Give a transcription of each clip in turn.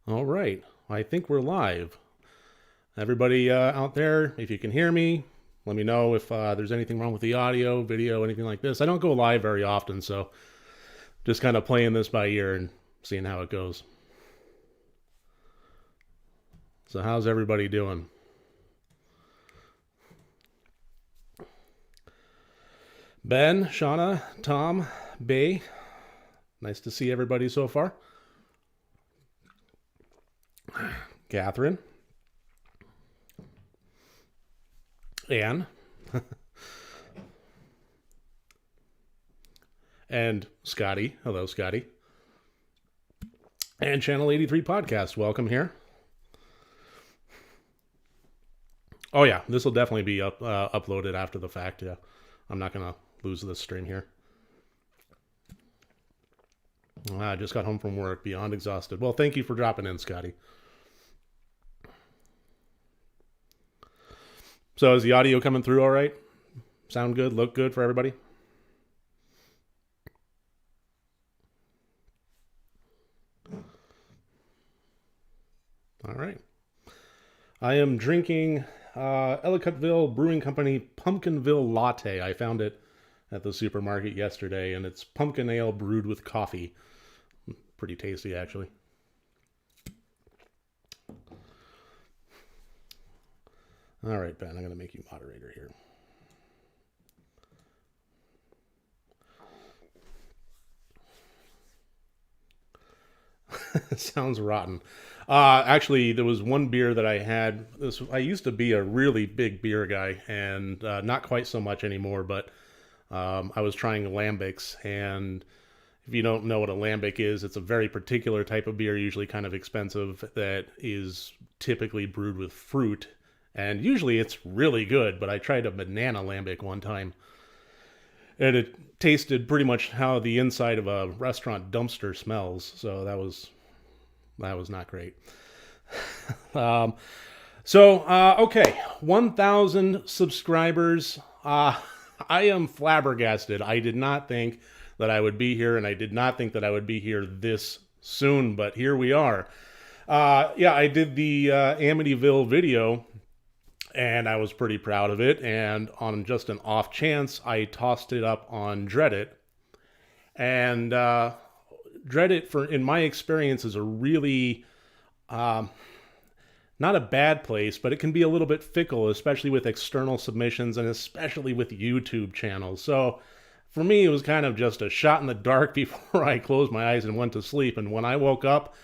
All right. I think we're live. Everybody out there, if you can hear me, let me know if there's anything wrong with the audio, video, anything like this. I don't go live very often, so just kind of playing this by ear and seeing how it goes. So how's everybody doing? Ben, Shauna, Tom, Bay, nice to see everybody so far. Catherine, Anne, and Scotty. Hello, Scotty. And Channel 83 Podcast. Welcome here. Oh, yeah. This will definitely be uploaded after the fact. Yeah. I'm not going to lose this stream here. I just got home from work, beyond exhausted. Well, thank you for dropping in, Scotty. So is the audio coming through all right? Sound good? Look good for everybody? All right. I am drinking Ellicottville Brewing Company Pumpkinville Latte. I found it at the supermarket yesterday, and it's pumpkin ale brewed with coffee. Pretty tasty, actually. All right, Ben, I'm going to make you moderator here. Sounds rotten. Actually, there was one beer that I had. I used to be a really big beer guy, and not quite so much anymore, but I was trying lambics, and if you don't know what a lambic is, it's a very particular type of beer, usually kind of expensive, that is typically brewed with fruit, and usually it's really good, but I tried a banana lambic one time, and it tasted pretty much how the inside of a restaurant dumpster smells, so that was not great. Okay, 1,000 subscribers. I am flabbergasted. I did not think that I would be here, and I did not think that I would be here this soon, but here we are. Yeah, I did the Amityville video, and I was pretty proud of it, and on just an off chance, I tossed it up on Reddit, and Reddit, in my experience, is a really not a bad place, but it can be a little bit fickle, especially with external submissions and especially with YouTube channels. So for me, it was kind of just a shot in the dark before I closed my eyes and went to sleep. And when I woke up,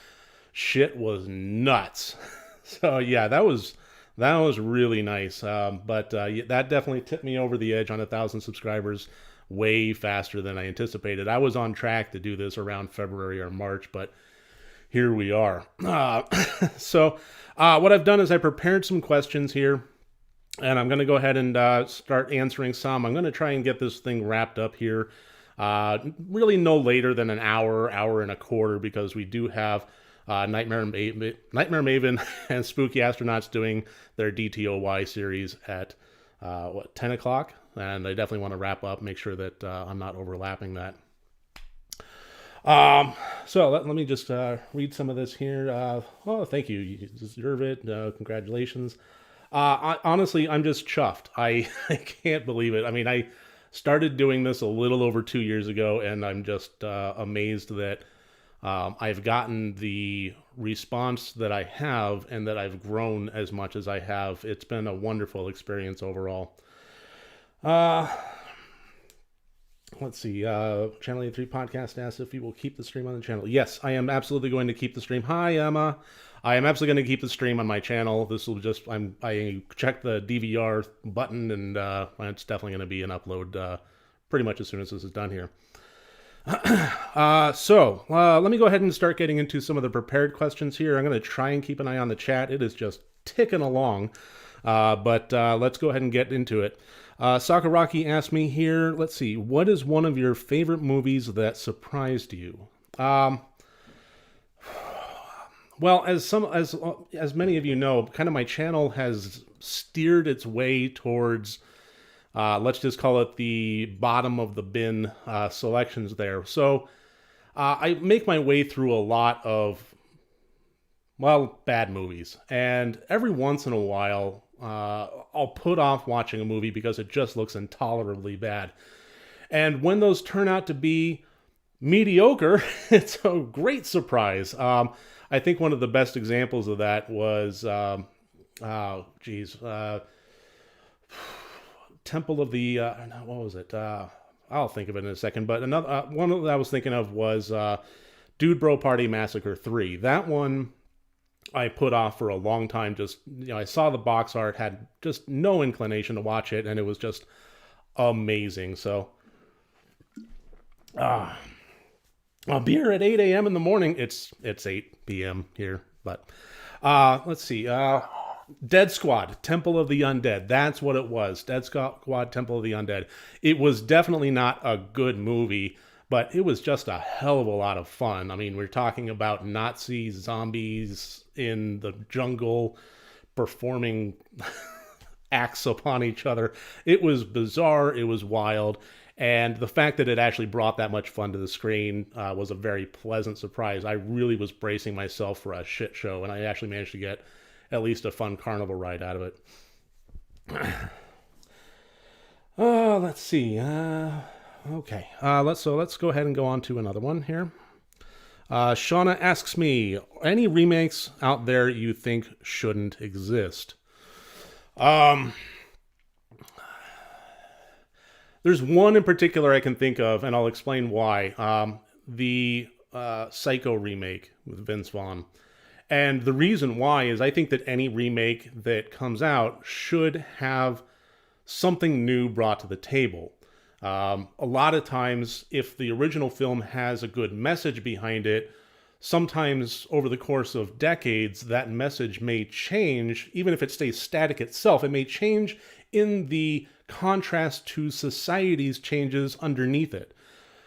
shit was nuts. So yeah, that was really nice. But that definitely tipped me over the edge on 1,000 subscribers way faster than I anticipated. I was on track to do this around February or March, but here we are. So what I've done is I prepared some questions here, and I'm going to go ahead and start answering some. I'm going to try and get this thing wrapped up here really no later than an hour, hour and a quarter, because we do have Nightmare Maven and Spooky Astronauts doing their DTOY series at 10 o'clock, and I definitely want to wrap up, make sure that I'm not overlapping that. So let me just read some of this here. Oh, thank you. You deserve it. Congratulations. Honestly, I'm just chuffed. I can't believe it. I mean, I started doing this a little over 2 years ago, and I'm just amazed that I've gotten the response that I have and that I've grown as much as I have. It's been a wonderful experience overall. Let's see. Channel 83 Podcast asked if we will keep the stream on the channel. Yes, I am absolutely going to keep the stream. Hi, Emma. I am absolutely going to keep the stream on my channel. This will just, I checked the DVR button, and it's definitely going to be an upload pretty much as soon as this is done here. So let me go ahead and start getting into some of the prepared questions here. I'm going to try and keep an eye on the chat. It is just ticking along. But let's go ahead and get into it. Sakuraki asked me here, let's see, what is one of your favorite movies that surprised you? Well, as many of you know, kind of my channel has steered its way towards, let's just call it the bottom of the bin selections there. So I make my way through a lot of well, bad movies. And every once in a while, I'll put off watching a movie because it just looks intolerably bad. And when those turn out to be mediocre, it's a great surprise. I think one of the best examples of that was, oh, geez, Temple of the, what was it? I'll think of it in a second. But another one that I was thinking of was Dude Bro Party Massacre 3. That one I put off for a long time. Just, I saw the box art, had just no inclination to watch it, and it was just amazing. So, a beer at 8 a.m. in the morning. It's 8 p.m. here, but let's see. Dead Squad, Temple of the Undead. That's what it was. Dead Squad, Temple of the Undead. It was definitely not a good movie, but it was just a hell of a lot of fun. I mean, we're talking about Nazi zombies in the jungle performing acts upon each other. It was bizarre. It was wild. And the fact that it actually brought that much fun to the screen was a very pleasant surprise. I really was bracing myself for a shit show, and I actually managed to get at least a fun carnival ride out of it. Let's see. Okay. Let's go ahead and go on to another one here. Shauna asks me, any remakes out there you think shouldn't exist? There's one in particular I can think of, and I'll explain why. The Psycho remake with Vince Vaughn. And the reason why is I think that any remake that comes out should have something new brought to the table. A lot of times, if the original film has a good message behind it, sometimes over the course of decades, that message may change. Even if it stays static itself, it may change in the contrast to society's changes underneath it.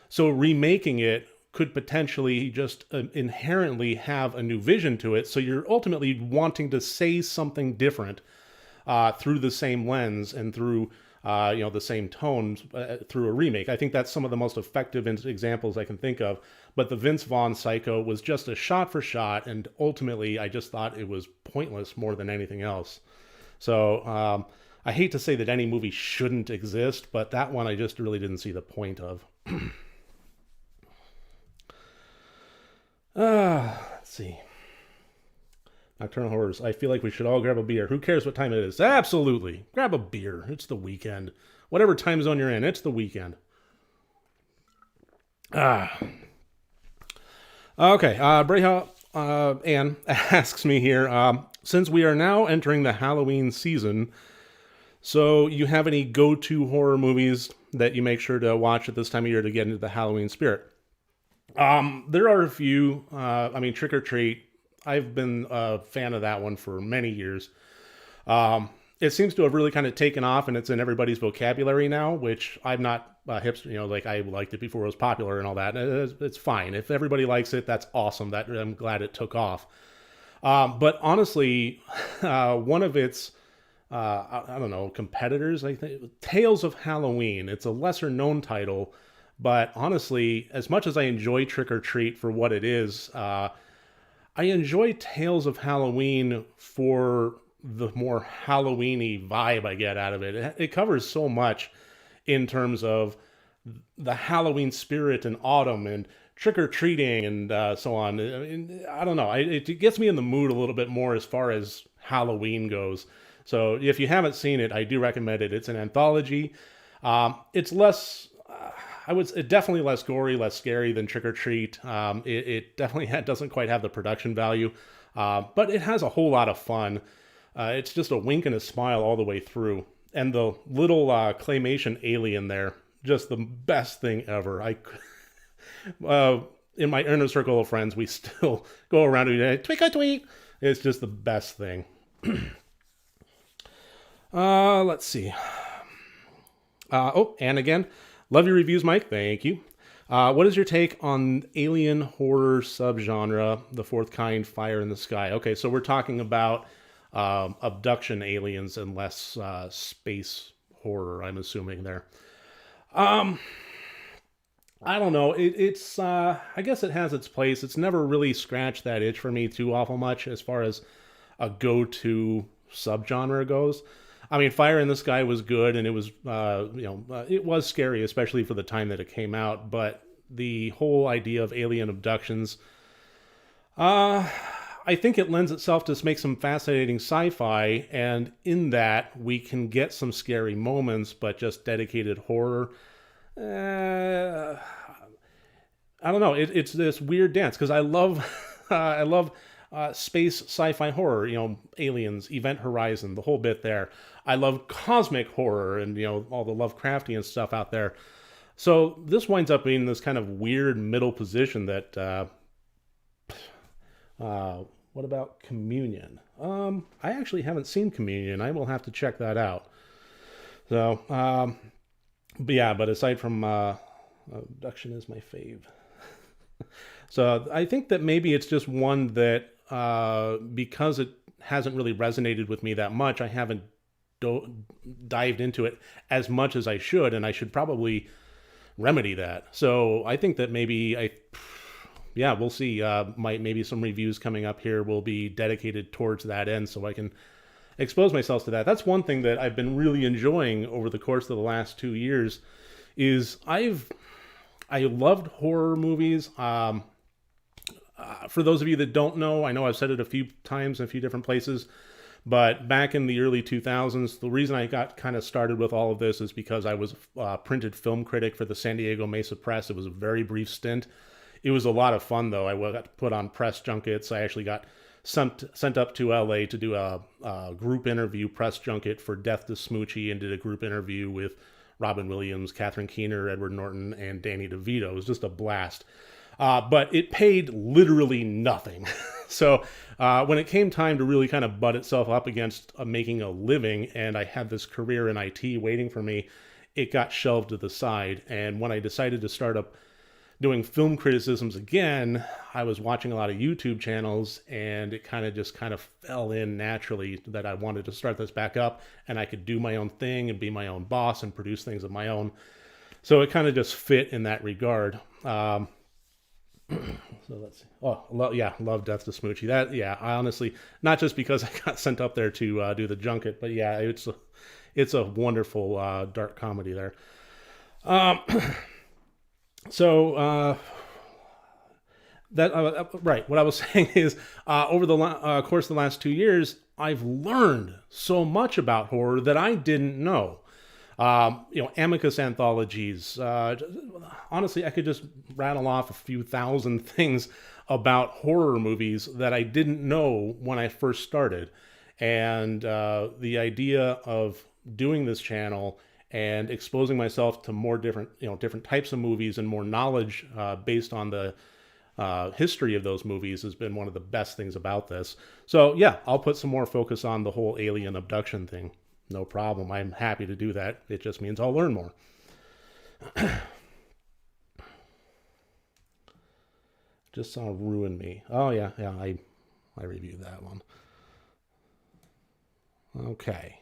So remaking it could potentially just inherently have a new vision to it. So you're ultimately wanting to say something different through the same lens and through the same tones through a remake. I think that's some of the most effective examples I can think of. But the Vince Vaughn Psycho was just a shot for shot, and ultimately I just thought it was pointless more than anything else. So I hate to say that any movie shouldn't exist, but that one I just really didn't see the point of. Let's see. Nocturnal Horrors. I feel like we should all grab a beer. Who cares what time it is? Absolutely. Grab a beer. It's the weekend. Whatever time zone you're in, it's the weekend. Okay. Breha Ann asks me here, since we are now entering the Halloween season, so you have any go-to horror movies that you make sure to watch at this time of year to get into the Halloween spirit? There are a few. Trick or Treat. I've been a fan of that one for many years. It seems to have really kind of taken off, and it's in everybody's vocabulary now, which I'm not a hipster, like I liked it before it was popular and all that. It's fine. If everybody likes it, that's awesome. I'm glad it took off. But honestly, one of its, competitors, I think, Tales of Halloween. It's a lesser known title, but honestly, as much as I enjoy Trick or Treat for what it is, I enjoy Tales of Halloween for the more Halloween-y vibe I get out of it. It covers so much in terms of the Halloween spirit and autumn and trick-or-treating and so on. I don't know. It gets me in the mood a little bit more as far as Halloween goes. So if you haven't seen it, I do recommend it. It's an anthology. It's less... it's definitely less gory, less scary than Trick or Treat. It definitely doesn't quite have the production value, but it has a whole lot of fun. It's just a wink and a smile all the way through. And the little claymation alien there, just the best thing ever. In my inner circle of friends, we still go around and tweet a tweet. It's just the best thing. Let's see. And again, love your reviews, Mike. Thank you. What is your take on alien horror subgenre, the fourth kind, Fire in the Sky? Okay, so we're talking about abduction aliens and less space horror, I'm assuming there. I don't know. It's I guess it has its place. It's never really scratched that itch for me too awful much as far as a go-to subgenre goes. I mean, Fire in the Sky was good, and it was it was scary, especially for the time that it came out. But the whole idea of alien abductions, uh, I think it lends itself to make some fascinating sci-fi, and in that we can get some scary moments, but just dedicated horror. Uh, I don't know. It's this weird dance because I love, I love space sci-fi horror. Aliens, Event Horizon, the whole bit there. I love cosmic horror and all the Lovecraftian stuff out there. So this winds up being this kind of weird middle position that. What about Communion? I actually haven't seen Communion. I will have to check that out. So, but yeah. But aside from Abduction is my fave. So I think that maybe it's just one that because it hasn't really resonated with me that much, I haven't dived into it as much as I should, and I should probably remedy that. So I think that yeah, we'll see. Maybe some reviews coming up here will be dedicated towards that end, so I can expose myself to that. That's one thing that I've been really enjoying over the course of the last 2 years. Is I loved horror movies. For those of you that don't know, I know I've said it a few times in a few different places, but back in the early 2000s, the reason I got kind of started with all of this is because I was a printed film critic for the San Diego Mesa Press. It was a very brief stint. It was a lot of fun, though. I got put on press junkets. I actually got sent up to LA to do a group interview press junket for Death to Smoochie, and did a group interview with Robin Williams, Catherine Keener, Edward Norton, and Danny DeVito. It was just a blast. But it paid literally nothing. So when it came time to really kind of butt itself up against making a living, and I had this career in IT waiting for me, it got shelved to the side. And when I decided to start up doing film criticisms again, I was watching a lot of YouTube channels, and it kind of fell in naturally that I wanted to start this back up, and I could do my own thing and be my own boss and produce things of my own. So it kind of just fit in that regard. So let's see. Oh, love Death to Smoochie. I honestly, not just because I got sent up there to do the junket, but yeah, it's a wonderful dark comedy there. Um, so that right. What I was saying is, over the course of the last 2 years, I've learned so much about horror that I didn't know. Amicus anthologies. Honestly, I could just rattle off a few thousand things about horror movies that I didn't know when I first started. And the idea of doing this channel and exposing myself to more different types of movies and more knowledge based on the history of those movies has been one of the best things about this. So yeah, I'll put some more focus on the whole alien abduction thing. No problem. I'm happy to do that. It just means I'll learn more. Just saw Ruin Me. Oh yeah, I reviewed that one. Okay.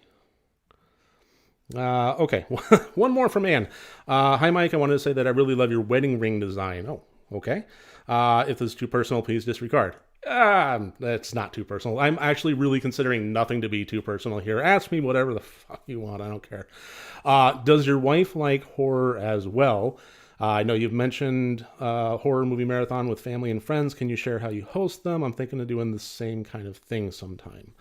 Okay. One more from Ann. Hi, Mike. I wanted to say that I really love your wedding ring design. Oh, okay. If this is too personal, please disregard. That's not too personal. I'm actually really considering nothing to be too personal here. Ask me whatever the fuck you want. I don't care. Does your wife like horror as well? I know you've mentioned horror movie marathon with family and friends. Can you share how you host them? I'm thinking of doing the same kind of thing sometime.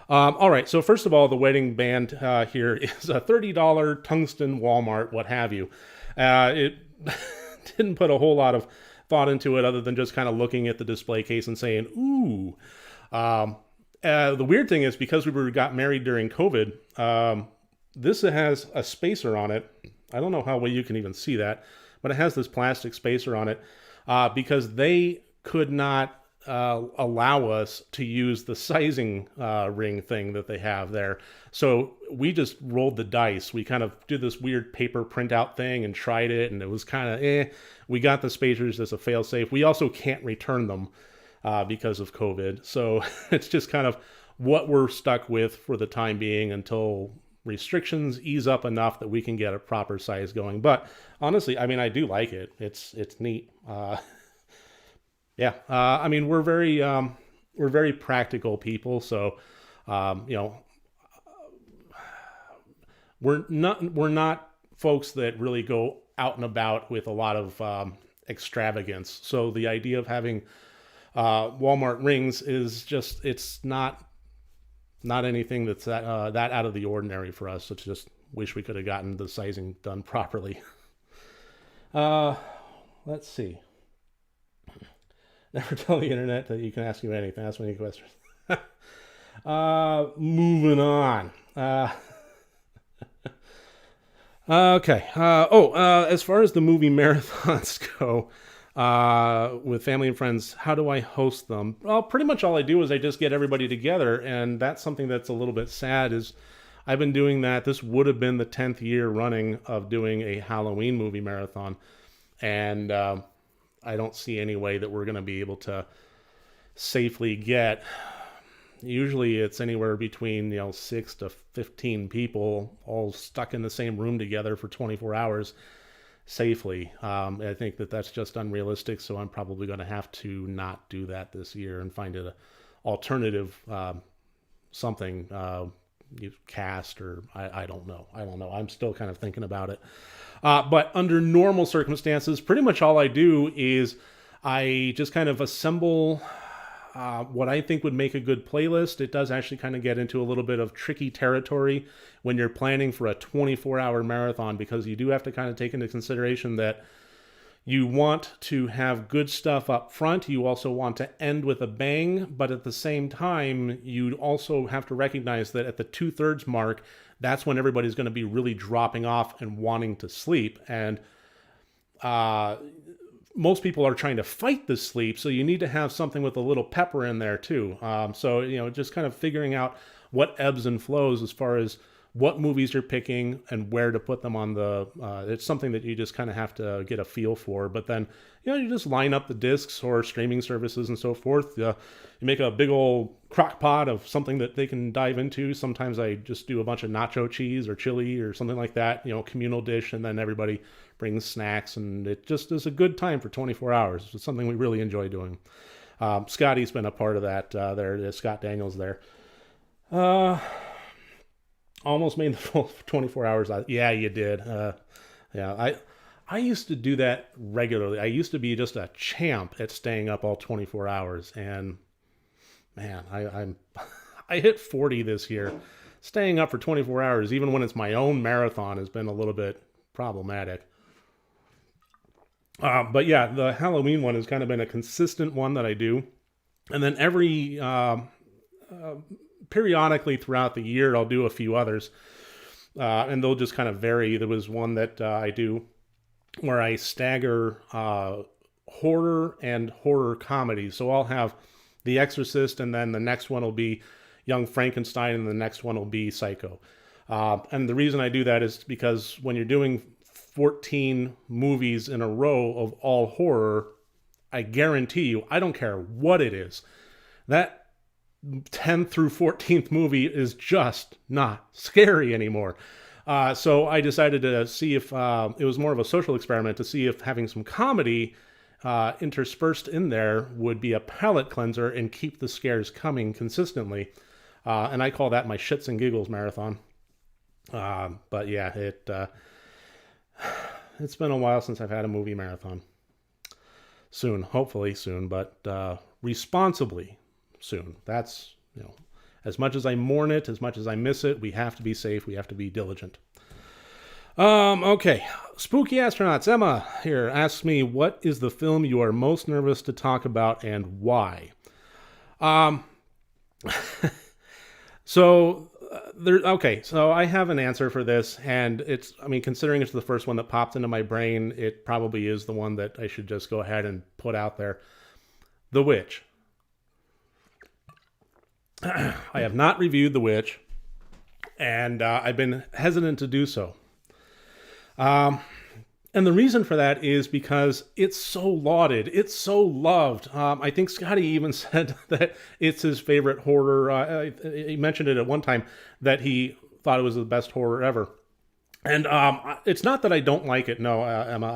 All right. So first of all, the wedding band here is a $30 tungsten Walmart, what have you. It didn't put a whole lot of thought into it other than just kind of looking at the display case and saying, ooh. The weird thing is, because we got married during COVID, this has a spacer on it. I don't know how well you can even see that, but it has this plastic spacer on it because they could not allow us to use the sizing ring thing that they have there. So we just rolled the dice. We kind of did this weird paper printout thing and tried it, and it was kind of We got the spacers as a fail-safe. We also can't return them because of COVID. So it's just kind of what we're stuck with for the time being until restrictions ease up enough that we can get a proper size going. But honestly, I mean, I do like it. It's neat. Yeah. I mean, we're very practical people, so you know, we're not folks that really go out and about with a lot of extravagance. So the idea of having Walmart rings is just, it's not anything that's that out of the ordinary for us. It's just wish we could have gotten the sizing done properly. Let's see. Never tell the internet that you can ask you anything. Ask me any questions. Moving on. Okay. As far as the movie marathons go, with family and friends, how do I host them? Well, pretty much all I do is I just get everybody together, and that's something that's a little bit sad. Is I've been doing that. This would have been the 10th year running of doing a Halloween movie marathon, and I don't see any way that we're going to be able to safely get. Usually it's anywhere between 6 to 15 people all stuck in the same room together for 24 hours safely. I think that's just unrealistic, so I'm probably going to have to not do that this year and find an alternative something, cast, or I don't know. I'm still kind of thinking about it. But under normal circumstances, pretty much all I do is I just kind of assemble what I think would make a good playlist. It does actually kind of get into a little bit of tricky territory when you're planning for a 24-hour marathon, because you do have to kind of take into consideration that you want to have good stuff up front. You also want to end with a bang, but at the same time, you also have to recognize that at the 2/3 mark, that's when everybody's going to be really dropping off and wanting to sleep. And most people are trying to fight the sleep, so you need to have something with a little pepper in there too. So just kind of figuring out what ebbs and flows as far as what movies you're picking and where to put them on the. It's something that you just kind of have to get a feel for. But then you just line up the discs or streaming services and so forth. You make a big old crock pot of something that they can dive into. Sometimes I just do a bunch of nacho cheese or chili or something like that. Communal dish, and then everybody brings snacks, and it just is a good time for 24 hours. It's something we really enjoy doing. Scotty's been a part of that. There's Scott Daniels there. Almost made the full 24 hours. Yeah, you did. I used to do that regularly. I used to be just a champ at staying up all 24 hours. And man, I hit 40 this year. Staying up for 24 hours, even when it's my own marathon, has been a little bit problematic. But yeah, the Halloween one has kind of been a consistent one that I do. And then every periodically throughout the year, I'll do a few others, and they'll just kind of vary. There was one that I do where I stagger horror and horror comedy. So I'll have The Exorcist, and then the next one will be Young Frankenstein, and the next one will be Psycho. And the reason I do that is because when you're doing 14 movies in a row of all horror, I guarantee you, I don't care what it is, that 10th through 14th movie is just not scary anymore. So I decided to see if it was more of a social experiment, to see if having some comedy interspersed in there would be a palate cleanser and keep the scares coming consistently. And I call that my shits and giggles marathon. But yeah, it's been a while since I've had a movie marathon. Soon, hopefully soon, but responsibly soon. That's, as much as I mourn it, as much as I miss it, we have to be safe. We have to be diligent. Okay. Spooky Astronauts Emma here asks me, what is the film you are most nervous to talk about and why? So I have an answer for this, and considering it's the first one that popped into my brain, it probably is the one that I should just go ahead and put out there. The Witch. I have not reviewed The Witch, and I've been hesitant to do so. And the reason for that is because it's so lauded. It's so loved. I think Scotty even said that it's his favorite horror. He mentioned it at one time that he thought it was the best horror ever. And it's not that I don't like it. No, Emma,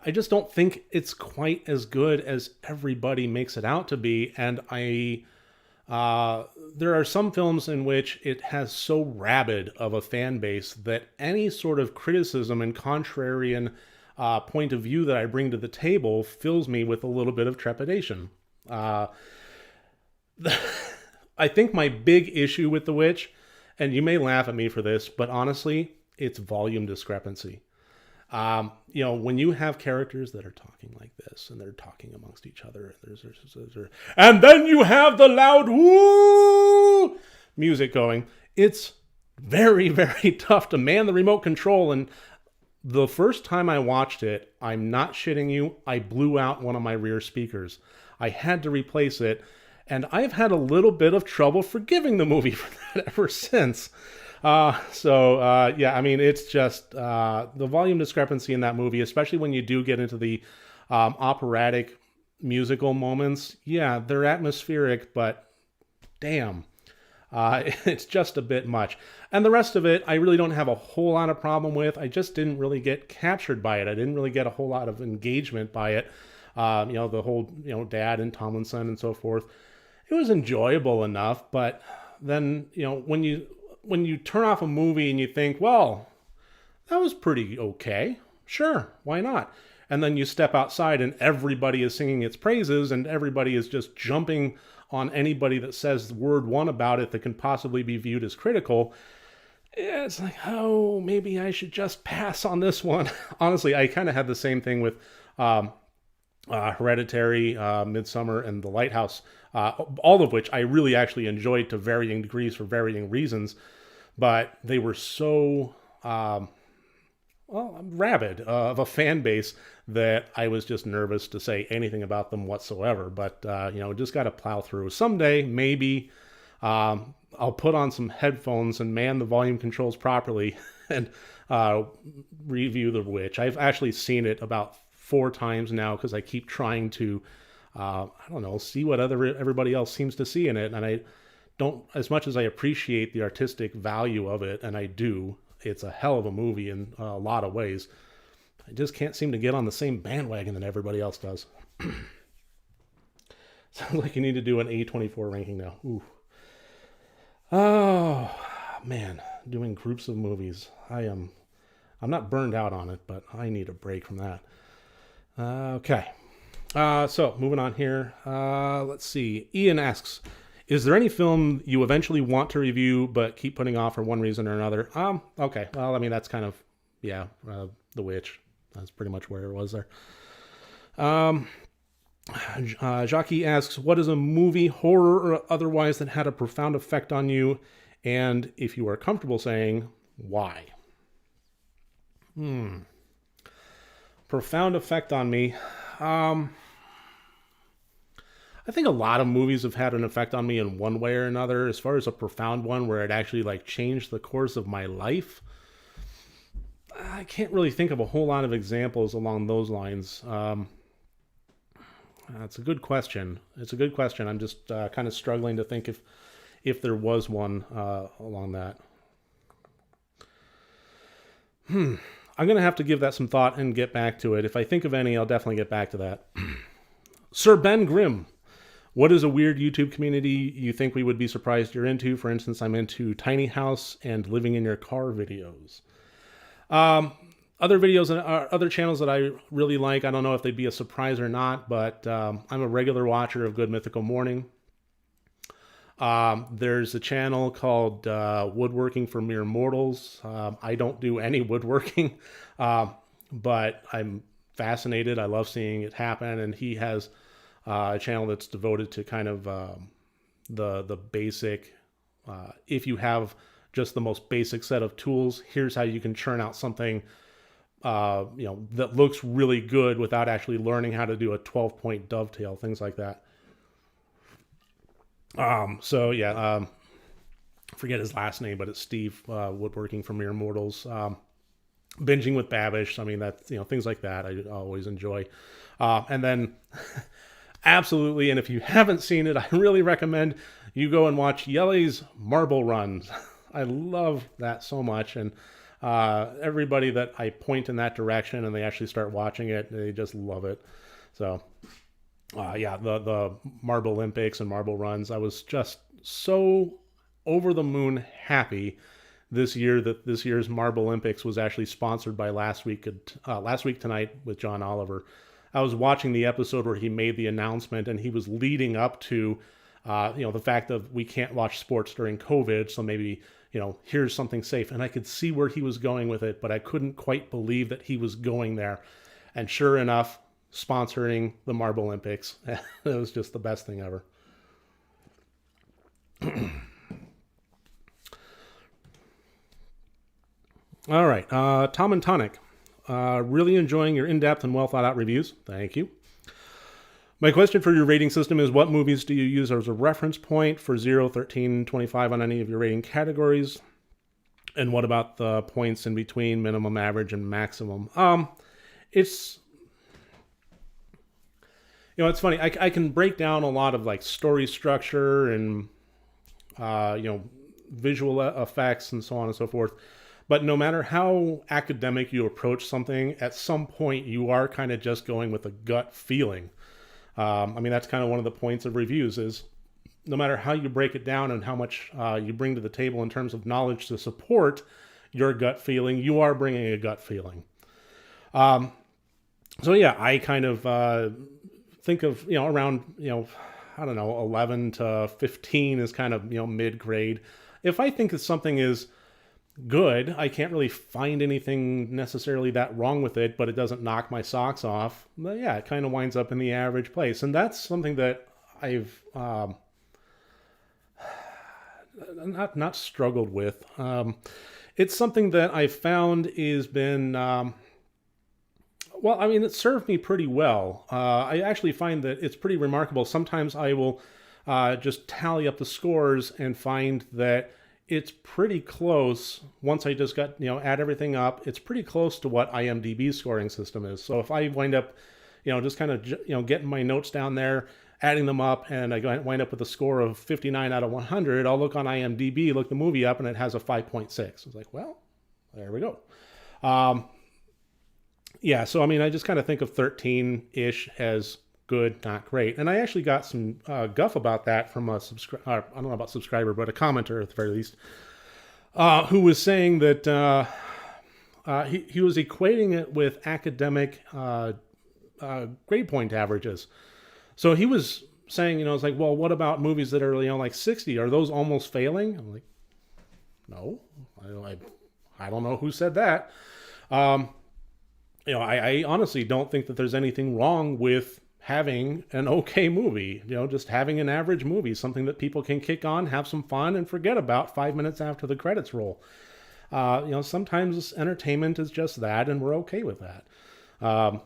I just don't think it's quite as good as everybody makes it out to be. And there are some films in which it has so rabid of a fan base that any sort of criticism and contrarian point of view that I bring to the table fills me with a little bit of trepidation. I think my big issue with The Witch, and you may laugh at me for this, but honestly, it's volume discrepancy. When you have characters that are talking like this, and they're talking amongst each other, and then you have the loud woo music going, it's very, very tough to man the remote control. And the first time I watched it, I'm not shitting you, I blew out one of my rear speakers. I had to replace it, and I've had a little bit of trouble forgiving the movie for that ever since. It's just the volume discrepancy in that movie, especially when you do get into the operatic musical moments. Yeah, they're atmospheric, but damn, it's just a bit much. And the rest of it, I really don't have a whole lot of problem with. I just didn't really get captured by it. I didn't really get a whole lot of engagement by it. The whole, Dad and Tomlinson and so forth. It was enjoyable enough, but then, when you turn off a movie and you think, well, that was pretty okay. Sure, why not? And then you step outside and everybody is singing its praises and everybody is just jumping on anybody that says word one about it that can possibly be viewed as critical. It's like, oh, maybe I should just pass on this one. Honestly, I kind of had the same thing with Hereditary, Midsommar, and The Lighthouse, all of which I really actually enjoyed to varying degrees for varying reasons. But they were so rabid of a fan base that I was just nervous to say anything about them whatsoever. But, just got to plow through. Someday, maybe I'll put on some headphones and man the volume controls properly and review The Witch. I've actually seen it about 4 times now because I keep trying to, see what everybody else seems to see in it. And I don't, as much as I appreciate the artistic value of it, and I do, it's a hell of a movie in a lot of ways. I just can't seem to get on the same bandwagon that everybody else does. Sounds like you need to do an A24 ranking now. Ooh. Oh, man, doing groups of movies. I'm not burned out on it, but I need a break from that. Okay. So moving on here. Let's see. Ian asks, is there any film you eventually want to review but keep putting off for one reason or another? Okay. Well, that's kind of, The Witch. That's pretty much where it was there. Jackie asks, what is a movie, horror or otherwise, that had a profound effect on you? And if you are comfortable saying, why? Profound effect on me. I think a lot of movies have had an effect on me in one way or another. As far as a profound one where it actually changed the course of my life, I can't really think of a whole lot of examples along those lines. That's a good question. It's a good question. I'm just kind of struggling to think if there was one along that. I'm going to have to give that some thought and get back to it. If I think of any, I'll definitely get back to that. Sir Ben Grimm, what is a weird YouTube community you think we would be surprised you're into? For instance, I'm into tiny house and living in your car videos. Other videos and other channels that I really like, I don't know if they'd be a surprise or not, but I'm a regular watcher of Good Mythical Morning. There's a channel called Woodworking for Mere Mortals. I don't do any woodworking, but I'm fascinated. I love seeing it happen, and he has a channel that's devoted to kind of the basic, if you have just the most basic set of tools, here's how you can churn out something that looks really good without actually learning how to do a 12-point dovetail, things like that. Forget his last name, but it's Steve, Woodworking for Mere Mortals. Binging with Babish. That's, things like that I always enjoy. And then absolutely, and if you haven't seen it, I really recommend you go and watch Yelly's Marble Runs. I love that so much, and everybody that I point in that direction and they actually start watching it, they just love it. So yeah, the Marble Olympics and Marble Runs, I was just so over the moon happy this year that this year's Marble Olympics was actually sponsored by Last Week Tonight with John Oliver. I was watching the episode where he made the announcement, and he was leading up to the fact that we can't watch sports during COVID, so maybe, here's something safe. And I could see where he was going with it, but I couldn't quite believe that he was going there. And sure enough, sponsoring the Marble Olympics, it was just the best thing ever. All right, Tom and Tonic. Really enjoying your in-depth and well-thought-out reviews. Thank you. My question for your rating system is, what movies do you use as a reference point for 0, 13, 25 on any of your rating categories? And what about the points in between minimum, average, and maximum? It's funny. I can break down a lot of like story structure and visual effects and so on and so forth. But no matter how academic you approach something, at some point you are kind of just going with a gut feeling. That's kind of one of the points of reviews is no matter how you break it down and how much you bring to the table in terms of knowledge to support your gut feeling, you are bringing a gut feeling. So yeah, I kind of think of, around, 11 to 15 is kind of, mid-grade. If I think that something is good, I can't really find anything necessarily that wrong with it, but it doesn't knock my socks off, but yeah, it kind of winds up in the average place. And that's something that I've not struggled with. It's something that I've found has been it served me pretty well. I actually find that it's pretty remarkable. Sometimes I will just tally up the scores and find that it's pretty close. Once I just got, add everything up, it's pretty close to what IMDb's scoring system is. So if I wind up, just kind of, getting my notes down there, adding them up, and I wind up with a score of 59 out of 100, I'll look on IMDb, look the movie up, and it has a 5.6. It's like, well, there we go. Yeah, so I just kind of think of 13-ish as good, not great. And I actually got some guff about that from a I don't know about subscriber, but a commenter at the very least, who was saying that he was equating it with academic grade point averages. So he was saying, it's like, well, what about movies that are, like 60? Are those almost failing? I'm like, no, I don't know who said that. I honestly don't think that there's anything wrong with having an okay movie, just having an average movie, something that people can kick on, have some fun, and forget about 5 minutes after the credits roll. Sometimes entertainment is just that, and we're okay with that.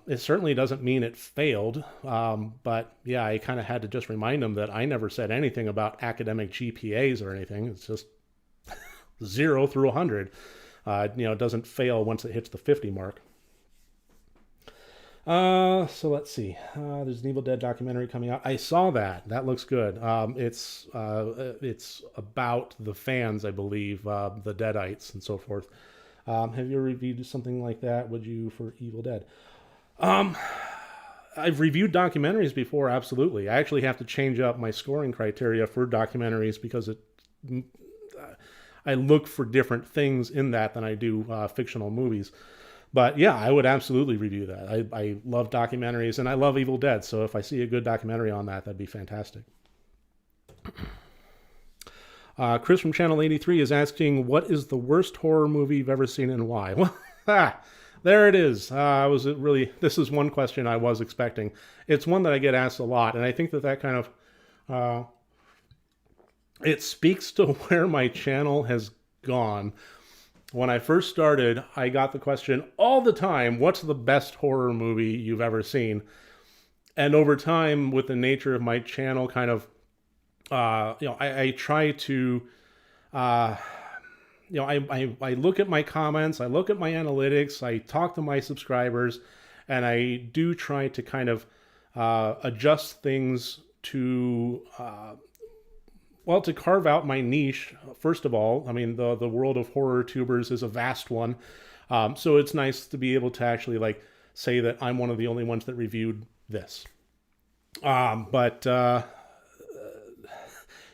It certainly doesn't mean it failed, but yeah, I kind of had to just remind them that I never said anything about academic GPAs or anything. It's just 0 through 100. It doesn't fail once it hits the 50 mark. So let's see. There's an Evil Dead documentary coming out. I saw that. That looks good. It's about the fans, I believe, the Deadites and so forth. Have you reviewed something like that? Would you for Evil Dead? I've reviewed documentaries before, absolutely. I actually have to change up my scoring criteria for documentaries because I look for different things in that than I do fictional movies. But yeah, I would absolutely review that. I love documentaries, and I love Evil Dead, so if I see a good documentary on that, that'd be fantastic. Chris from Channel 83 is asking, what is the worst horror movie you've ever seen and why? Well, there it is. This is one question I was expecting. It's one that I get asked a lot, and I think that kind of, it speaks to where my channel has gone. When I first started, I got the question all the time, what's the best horror movie you've ever seen? And over time, with the nature of my channel, kind of, I try to, I look at my comments, I look at my analytics, I talk to my subscribers, and I do try to kind of adjust things to Well, to carve out my niche, first of all, I mean, the world of horror tubers is a vast one. So it's nice to be able to actually like say that I'm one of the only ones that reviewed this. But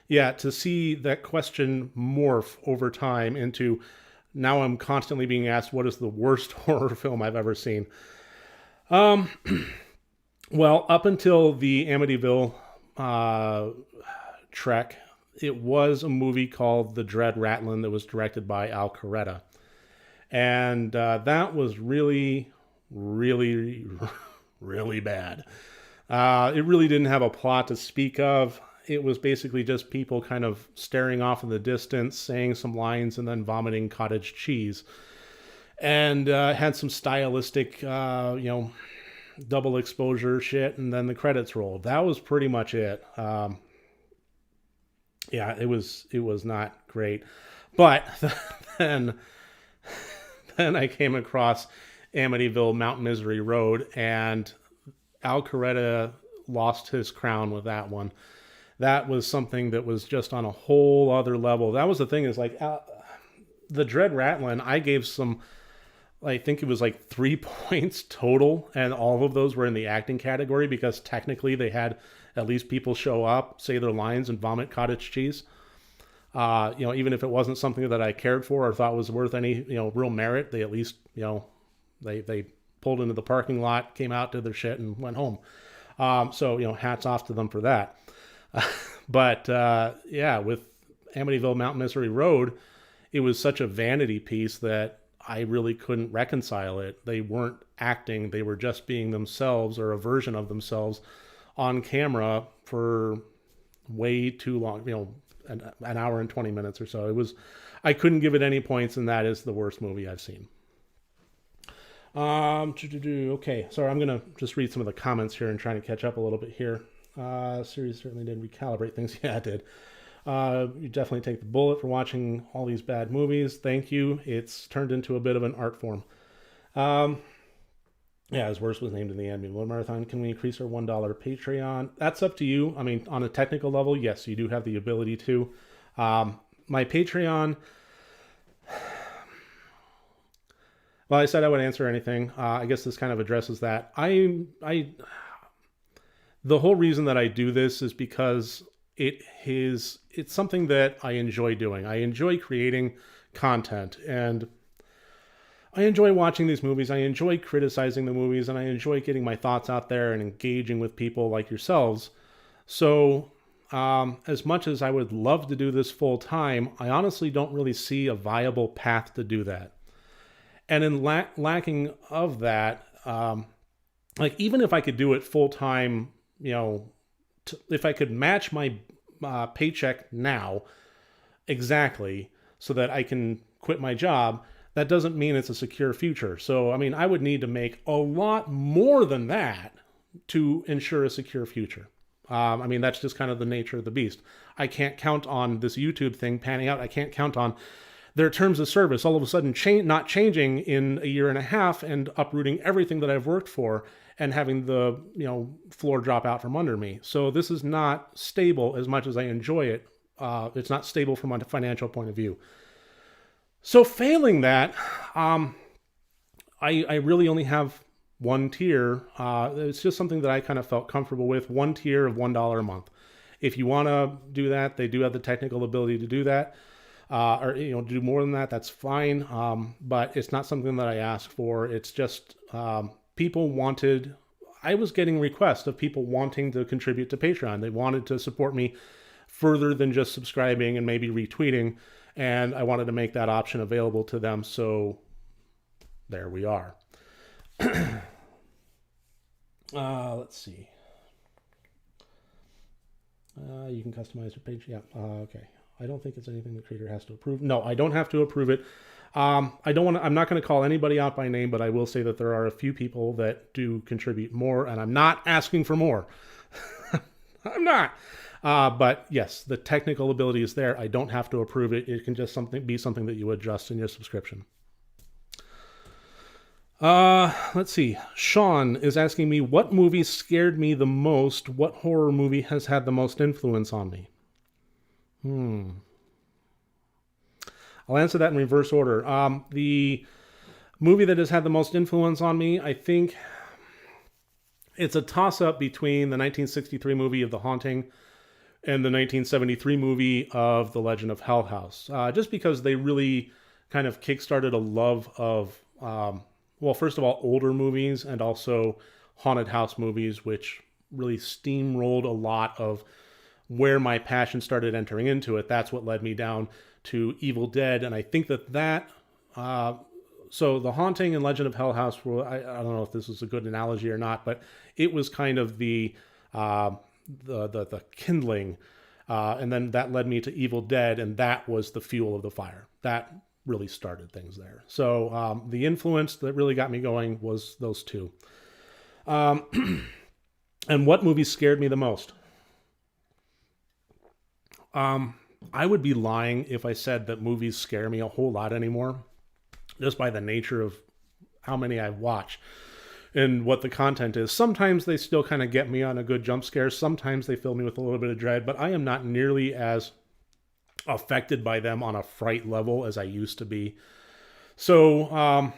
yeah, to see that question morph over time into now I'm constantly being asked what is the worst horror film I've ever seen. Well, up until the Amityville trek, it was a movie called The Dread Ratlin that was directed by Al Caretta. And that was really, really, really bad. It really didn't have a plot to speak of. It was basically just people kind of staring off in the distance, saying some lines, and then vomiting cottage cheese. And had some stylistic, double exposure shit, and then the credits rolled. That was pretty much it. Yeah, it was not great. But then I came across Amityville Mount Misery Road, and Al Caretta lost his crown with that one. That was something that was just on a whole other level. That was the thing, is like the Dread Ratlin, I gave some, I think it was like 3 points total, and all of those were in the acting category because technically they had at least people show up, say their lines, and vomit cottage cheese. Even if it wasn't something that I cared for or thought was worth any, real merit, they at least, they pulled into the parking lot, came out, did their shit, and went home. So hats off to them for that. But yeah, with Amityville Mount Misery Road, it was such a vanity piece that I really couldn't reconcile it. They weren't acting, they were just being themselves, or a version of themselves, on camera for way too long, an hour and 20 minutes or so. I couldn't give it any points, and that is the worst movie I've seen. Okay, sorry, I'm gonna just read some of the comments here and trying to catch up a little bit here. Series certainly did recalibrate things. Yeah, it did. You definitely take the bullet for watching all these bad movies. Thank you. It's turned into a bit of an art form. Yeah, his worst was named in the Amityville Marathon. Can we increase our $1 Patreon? That's up to you. I mean, on a technical level, yes, you do have the ability to. My Patreon, well, I said I would answer anything. I guess this kind of addresses that. The whole reason that I do this is because it's something that I enjoy doing. I enjoy creating content, and I enjoy watching these movies. I enjoy criticizing the movies, and I enjoy getting my thoughts out there and engaging with people like yourselves. So as much as I would love to do this full time, I honestly don't really see a viable path to do that. And in lacking of that, like even if I could do it full time, if I could match my paycheck now exactly so that I can quit my job, that doesn't mean it's a secure future. So, I mean, I would need to make a lot more than that to ensure a secure future. I mean, that's just kind of the nature of the beast. I can't count on this YouTube thing panning out. I can't count on their terms of service all of a sudden not changing in a year and a half and uprooting everything that I've worked for and having the floor drop out from under me. So this is not stable as much as I enjoy it. It's not stable from a financial point of view. So failing that, I really only have one tier. It's just something that I kind of felt comfortable with. One tier of $1 a month. If you want to do that, they do have the technical ability to do that. Or do more than that, that's fine. But it's not something that I asked for. It's just people wanted. I was getting requests of people wanting to contribute to Patreon. They wanted to support me further than just subscribing and maybe retweeting, and I wanted to make that option available to them. So there we are. Let's see. You can customize your page. Yeah. Okay. I don't think it's anything the creator has to approve. No, I don't have to approve it. I'm not going to call anybody out by name, but I will say that there are a few people that do contribute more, and I'm not asking for more. I'm not. But yes, the technical ability is there. I don't have to approve it. It can just be something that you adjust in your subscription. Let's see. Sean is asking me, what movie scared me the most? What horror movie has had the most influence on me? I'll answer that in reverse order. The movie that has had the most influence on me, I think it's a toss-up between the 1963 movie of The Haunting and the 1973 movie of The Legend of Hell House. Just because they really kind of kickstarted a love of, well, first of all, older movies and also haunted house movies, which really steamrolled a lot of where my passion started entering into it. That's what led me down to Evil Dead. And I think that so The Haunting and Legend of Hell House, I don't know if this is a good analogy or not, but it was kind of the kindling, and then that led me to Evil Dead, and that was the fuel of the fire. That really started things there. So the influence that really got me going was those two. And what movies scared me the most? I would be lying if I said that movies scare me a whole lot anymore, just by the nature of how many I watch and what the content is. Sometimes they still kind of get me on a good jump scare. Sometimes they fill me with a little bit of dread, but I am not nearly as affected by them on a fright level as I used to be. So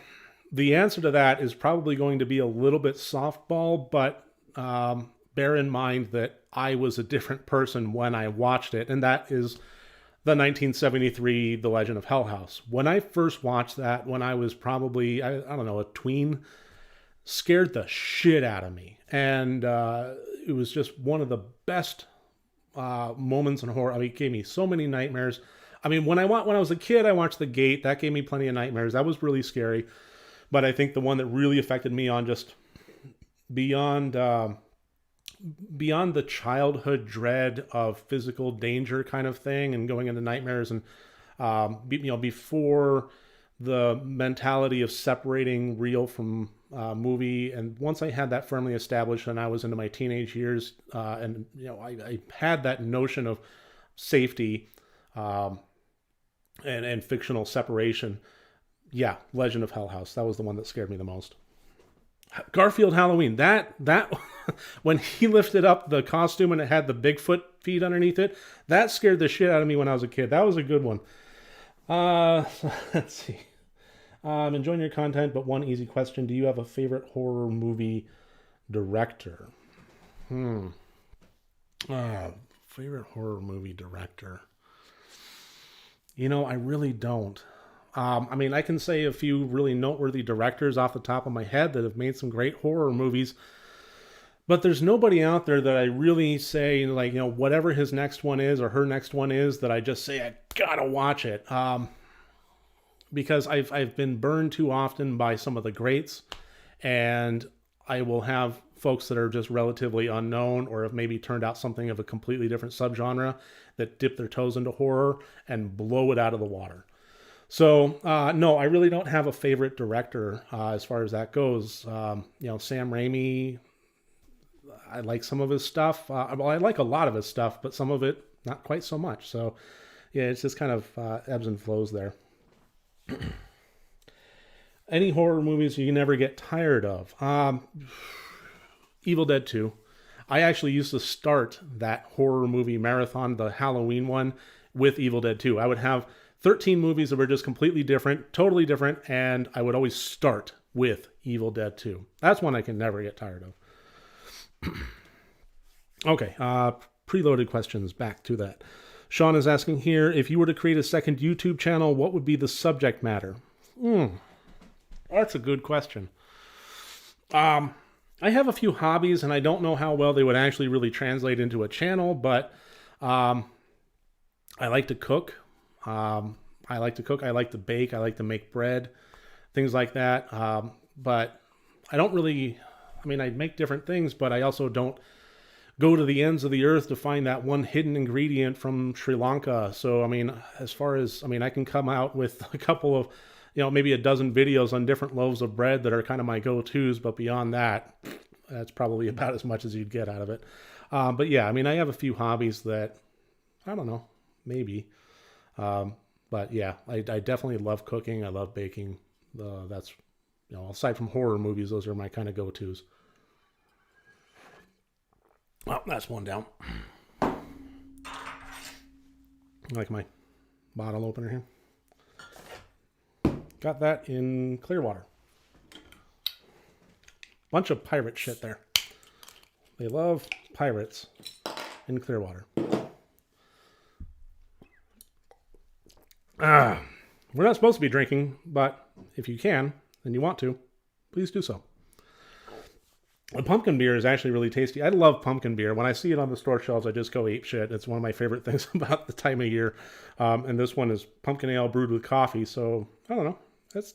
the answer to that is probably going to be a little bit softball, but bear in mind that I was a different person when I watched it, and that is the 1973 The Legend of Hell House. When I first watched that, when I was probably, I don't know, a tween, scared the shit out of me. And it was just one of the best moments in horror. I mean, it gave me so many nightmares. I mean, when I was a kid, I watched The Gate. That gave me plenty of nightmares. That was really scary. But I think the one that really affected me on just beyond the childhood dread of physical danger kind of thing and going into nightmares, and before the mentality of separating real from movie, and once I had that firmly established and I was into my teenage years, and I had that notion of safety and fictional separation. Yeah, Legend of Hell House, that was the one that scared me the most. Garfield Halloween, that when he lifted up the costume and it had the Bigfoot feet underneath it, that scared the shit out of me when I was a kid. That was a good one. Let's see. I'm enjoying your content, but one easy question. Do you have a favorite horror movie director? Favorite horror movie director? I really don't. I mean, I can say a few really noteworthy directors off the top of my head that have made some great horror movies, but there's nobody out there that I really say, like, whatever his next one is or her next one is, that I just say, I gotta watch it. Because I've been burned too often by some of the greats, and I will have folks that are just relatively unknown or have maybe turned out something of a completely different subgenre that dip their toes into horror and blow it out of the water. So, no, I really don't have a favorite director as far as that goes. Sam Raimi, I like some of his stuff. Well, I like a lot of his stuff, but some of it, not quite so much. So, yeah, it's just kind of ebbs and flows there. Any horror movies you never get tired of? Evil Dead 2. I actually used to start that horror movie marathon, the Halloween one, with Evil Dead 2. I would have 13 movies that were just completely different, totally different, and I would always start with Evil Dead 2. That's one I can never get tired of. Okay, preloaded questions, back to that. Sean is asking here, if you were to create a second YouTube channel, what would be the subject matter? That's a good question. I have a few hobbies, and I don't know how well they would actually really translate into a channel, but I like to cook. I like to bake. I like to make bread, things like that. But I don't really, I make different things, but I also don't go to the ends of the earth to find that one hidden ingredient from Sri Lanka. So, as far as, I can come out with a couple of, maybe a dozen videos on different loaves of bread that are kind of my go-tos, but beyond that, that's probably about as much as you'd get out of it. But yeah, I have a few hobbies that, I don't know, maybe. But yeah, I definitely love cooking. I love baking. That's, aside from horror movies, those are my kind of go-tos. Well, that's one down. like my bottle opener here. Got that in Clearwater. Bunch of pirate shit there. They love pirates in Clearwater. We're not supposed to be drinking, but if you can, and you want to, please do so. The pumpkin beer is actually really tasty. I love pumpkin beer. When I see it on the store shelves, I just go ape shit. It's one of my favorite things about the time of year. And this one is pumpkin ale brewed with coffee. So, I don't know. That's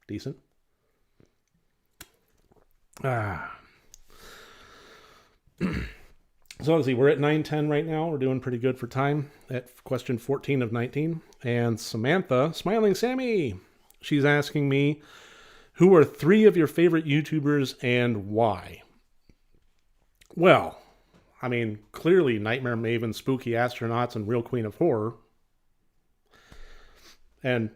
decent. So let's see. We're at 9:10 right now. We're doing pretty good for time at question 14 of 19. And Samantha, Smiling Sammy, she's asking me, who are 3 of your favorite YouTubers and why? Well, I mean, clearly Nightmare Maven, Spooky Astronauts, and Real Queen of Horror. And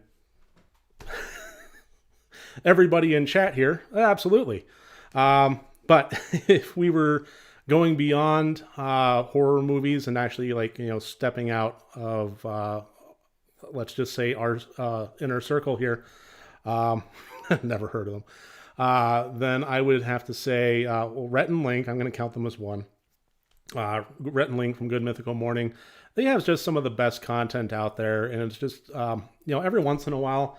everybody in chat here, absolutely. But if we were going beyond horror movies and actually, like, you know, stepping out of, let's just say, our inner circle here, never heard of them. Then I would have to say, well, Rhett and Link, I'm going to count them as one. Rhett and Link from Good Mythical Morning. They have just some of the best content out there. And it's just, you know, every once in a while,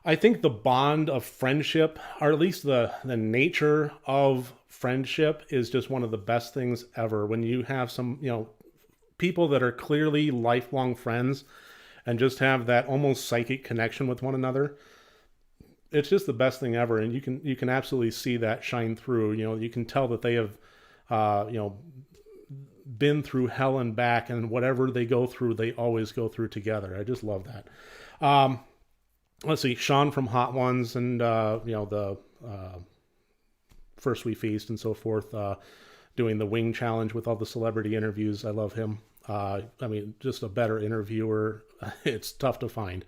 I think the bond of friendship, or at least the nature of friendship, is just one of the best things ever. When you have some, you know, people that are clearly lifelong friends and just have that almost psychic connection with one another, it's just the best thing ever. And you can absolutely see that shine through. You know, you can tell that they have, you know, been through hell and back, and whatever they go through, they always go through together. I just love that. Let's see, Sean from Hot Ones and, you know, the First We Feast and so forth, doing the Wing Challenge with all the celebrity interviews. I love him. I mean, just a better interviewer. It's tough to find.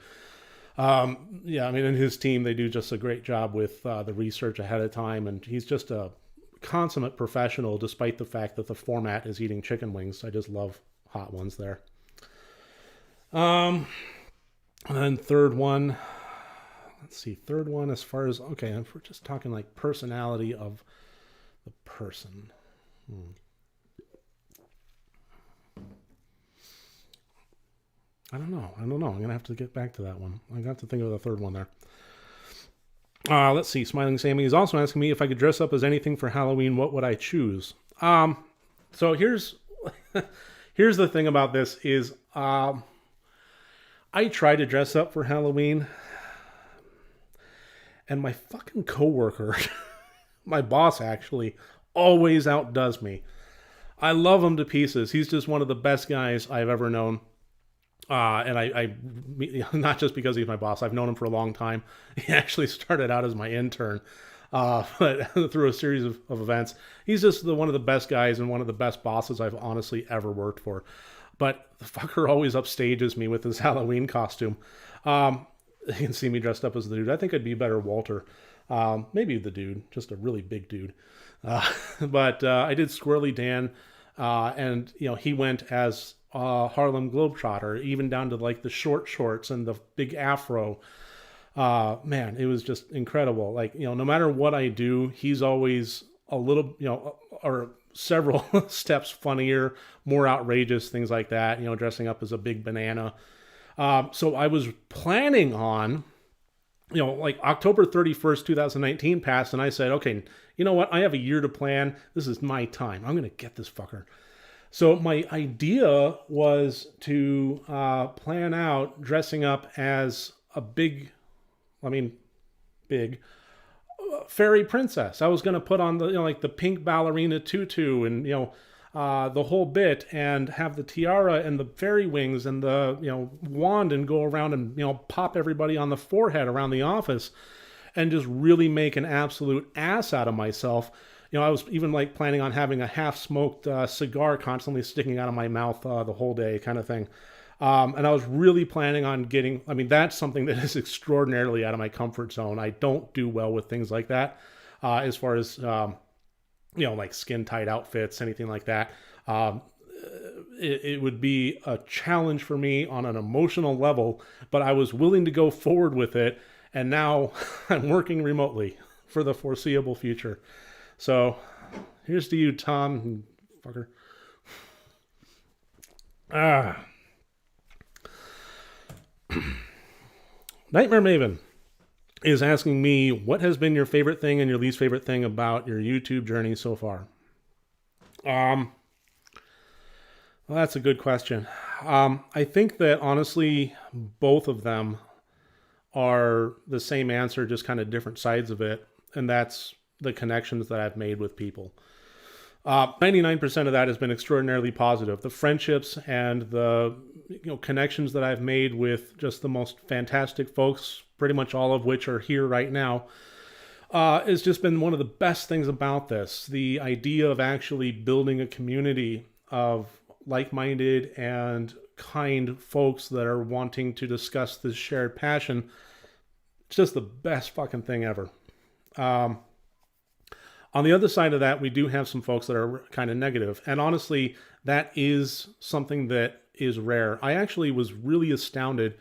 Yeah, I mean, in his team, they do just a great job with the research ahead of time, and he's just a consummate professional, despite the fact that the format is eating chicken wings. I just love Hot Ones there. And then third one, let's see, third one as far as, okay, if we're just talking like personality of the person. I don't know. I'm going to have to get back to that one. I have to think of the third one there. Let's see. Smiling Sammy is also asking me if I could dress up as anything for Halloween, what would I choose? So here's the thing about this is, I try to dress up for Halloween, and my fucking coworker, my boss actually, always outdoes me. I love him to pieces. He's just one of the best guys I've ever known. And I, not just because he's my boss, I've known him for a long time. He actually started out as my intern, but through a series of events. He's just one of the best guys and one of the best bosses I've honestly ever worked for. But the fucker always upstages me with his Halloween costume. You can see me dressed up as the dude. I think I'd be better Walter. Maybe the dude, just a really big dude. But I did Squirrely Dan, and you know, he went as Harlem Globetrotter, even down to like the short shorts and the big afro. Man, it was just incredible. Like, you know, no matter what I do, he's always a little, you know, or several steps funnier, more outrageous, things like that, you know, dressing up as a big banana. So I was planning on, you know, like October 31st, 2019 passed, and I said, okay, you know what? I have a year to plan. This is my time. I'm going to get this fucker. So my idea was to plan out dressing up as a big fairy princess. I was going to put on the, you know, like the pink ballerina tutu and, you know, the whole bit, and have the tiara and the fairy wings and the, you know, wand, and go around and, you know, pop everybody on the forehead around the office and just really make an absolute ass out of myself. You know, I was even like planning on having a half-smoked cigar constantly sticking out of my mouth the whole day, kind of thing. And I was really planning on getting, I mean, that's something that is extraordinarily out of my comfort zone. I don't do well with things like that, as far as, you know, like skin-tight outfits, anything like that. it would be a challenge for me on an emotional level, but I was willing to go forward with it. And now I'm working remotely for the foreseeable future. So here's to you, Tom, fucker. Nightmare Maven is asking me, what has been your favorite thing and your least favorite thing about your YouTube journey so far? Well, that's a good question. I think that honestly, both of them are the same answer, just kind of different sides of it. And that's the connections that I've made with people. 99% of that has been extraordinarily positive. The friendships and the connections that I've made with just the most fantastic folks, pretty much all of which are here right now, has just been one of the best things about this. The idea of actually building a community of like-minded and kind folks that are wanting to discuss this shared passion. It's just the best fucking thing ever. On the other side of that, we do have some folks that are kind of negative. And honestly, that is something that is rare. I actually was really astounded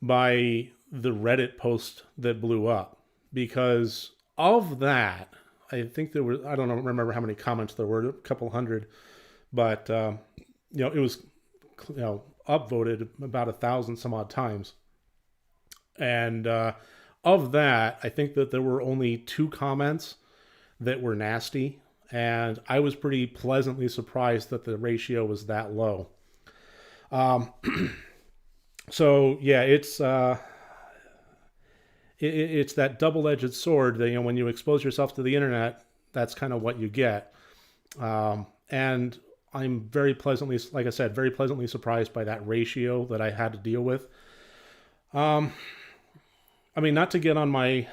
by the Reddit post that blew up, because of that, I think there were, I don't remember how many comments there were, a couple hundred, but it was upvoted about 1,000 some odd times. And of that, I think that there were only 2 comments that were nasty, and I was pretty pleasantly surprised that the ratio was that low. So yeah, it's that double-edged sword that, when you expose yourself to the internet, that's kind of what you get. And I'm very pleasantly, like I said, very pleasantly surprised by that ratio that I had to deal with. I mean, not to get on my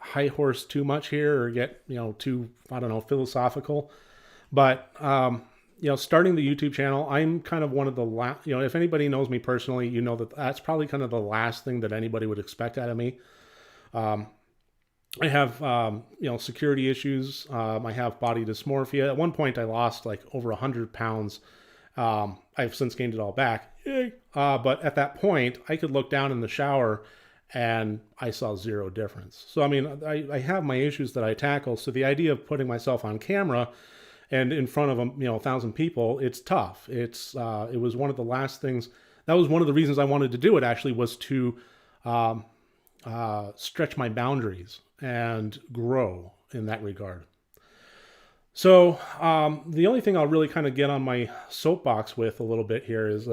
high horse too much here or get, too, I don't know, philosophical, but, starting the YouTube channel, I'm kind of one of the last, if anybody knows me personally, that that's probably kind of the last thing that anybody would expect out of me. I have, security issues. I have body dysmorphia. At one point I lost like over 100 pounds. I've since gained it all back. But at that point I could look down in the shower and I saw zero difference. So, I mean, I have my issues that I tackle. So the idea of putting myself on camera and in front of 1,000 people, it's tough. It was one of the last things. That was one of the reasons I wanted to do it, actually, was to stretch my boundaries and grow in that regard. So the only thing I'll really kind of get on my soapbox with a little bit here is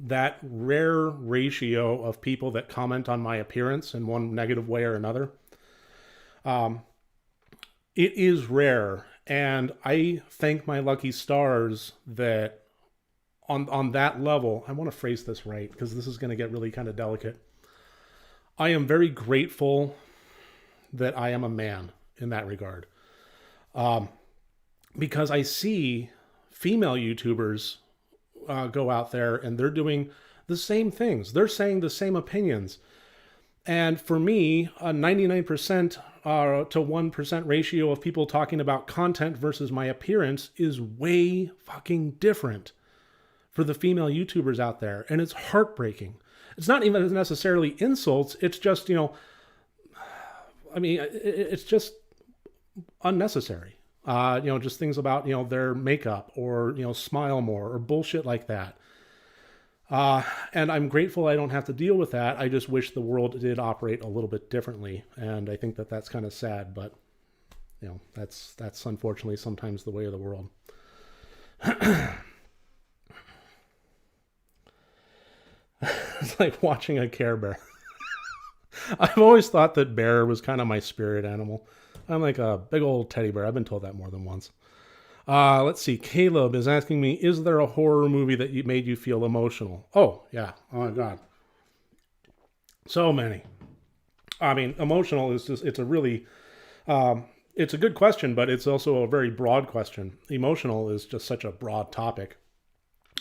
that rare ratio of people that comment on my appearance in one negative way or another. It is rare, and I thank my lucky stars that on that level, I want to phrase this right because this is going to get really kind of delicate. I am very grateful that I am a man in that regard. Because I see female YouTubers go out there and they're doing the same things. They're saying the same opinions. And for me, a 99% to 1% ratio of people talking about content versus my appearance is way fucking different for the female YouTubers out there. And it's heartbreaking. It's not even necessarily insults. It's just, it's just unnecessary. Just things about, their makeup or, smile more or bullshit like that. And I'm grateful I don't have to deal with that. I just wish the world did operate a little bit differently. And I think that that's kind of sad, but that's unfortunately sometimes the way of the world. It's like watching a Care Bear. I've always thought that bear was kind of my spirit animal. I'm like a big old teddy bear. I've been told that more than once. Let's see. Caleb is asking me, is there a horror movie that made you feel emotional? Oh, yeah. Oh, my God. So many. I mean, emotional is just, it's a really, it's a good question, but it's also a very broad question. Emotional is just such a broad topic.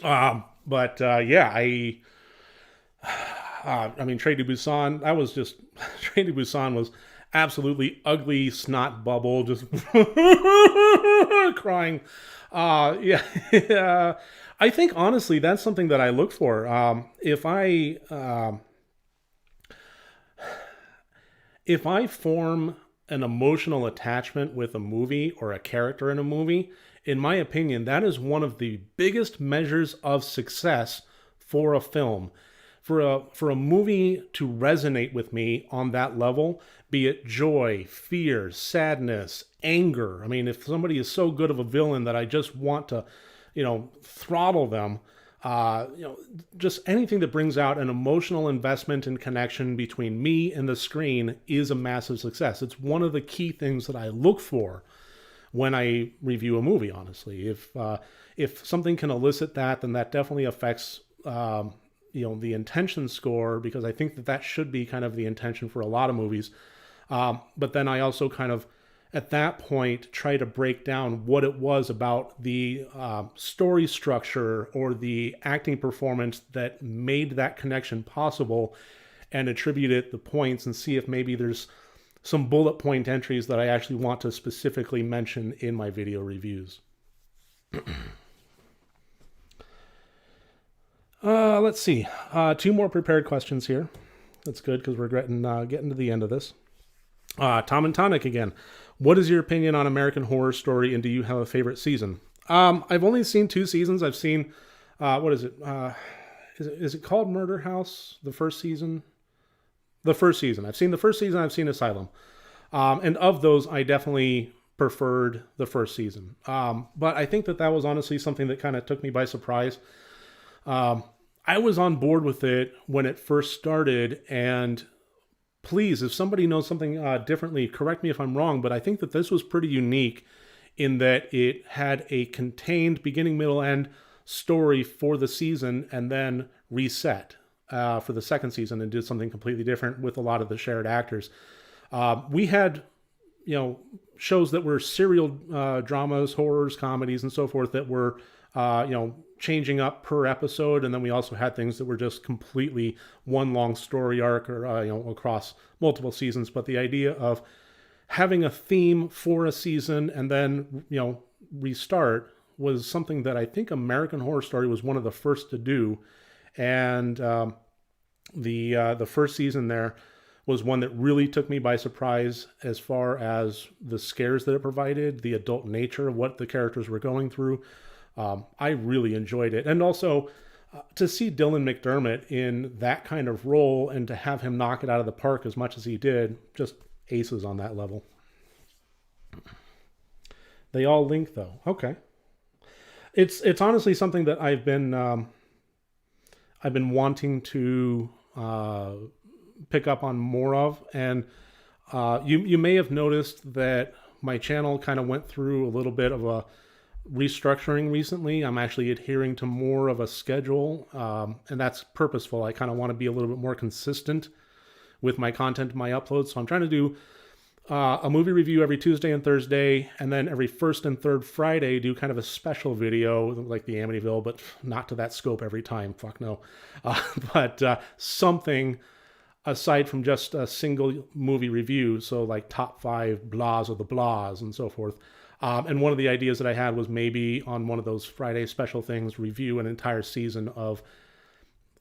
Yeah, Train to Busan, Train to Busan was absolutely ugly snot bubble, just crying. Yeah, I think honestly that's something that I look for. If I form an emotional attachment with a movie or a character in a movie, in my opinion, that is one of the biggest measures of success for a film. For a movie to resonate with me on that level, be it joy, fear, sadness, anger. I mean, if somebody is so good of a villain that I just want to, throttle them, just anything that brings out an emotional investment and connection between me and the screen is a massive success. It's one of the key things that I look for when I review a movie, honestly. If something can elicit that, then that definitely affects the intention score, because I think that should be kind of the intention for a lot of movies. But then I also kind of, at that point, try to break down what it was about the story structure or the acting performance that made that connection possible, and attribute it the points and see if maybe there's some bullet point entries that I actually want to specifically mention in my video reviews. Let's see. 2 more prepared questions here. That's good, because we're getting to the end of this. Tom and Tonic again. What is your opinion on American Horror Story, and do you have a favorite season? I've only seen 2 seasons. I've seen, what is it? Is it called Murder House? The first season? The first season. I've seen the first season. I've seen Asylum. And of those, I definitely preferred the first season. But I think that was honestly something that kind of took me by surprise. I was on board with it when it first started, and please, if somebody knows something differently, correct me if I'm wrong, but I think that this was pretty unique in that it had a contained beginning, middle, end story for the season, and then reset for the second season and did something completely different with a lot of the shared actors. We had, shows that were serial dramas, horrors, comedies, and so forth that were, changing up per episode, and then we also had things that were just completely one long story arc, or across multiple seasons. But the idea of having a theme for a season and then restart was something that I think American Horror Story was one of the first to do, and the first season there was one that really took me by surprise as far as the scares that it provided, the adult nature of what the characters were going through. I really enjoyed it. And also to see Dylan McDermott in that kind of role and to have him knock it out of the park as much as he did, just aces on that level. They all link though. Okay. It's honestly something that I've been wanting to pick up on more of. And you may have noticed that my channel kind of went through a little bit of a restructuring recently. I'm actually adhering to more of a schedule, and that's purposeful. I kind of want to be a little bit more consistent with my content and my uploads. So I'm trying to do a movie review every Tuesday and Thursday, and then every first and third Friday do kind of a special video like the Amityville, but not to that scope every time. Fuck no. But something aside from just a single movie review. So like top 5 blahs of the blahs and so forth. And one of the ideas that I had was maybe on one of those Friday special things, review an entire season of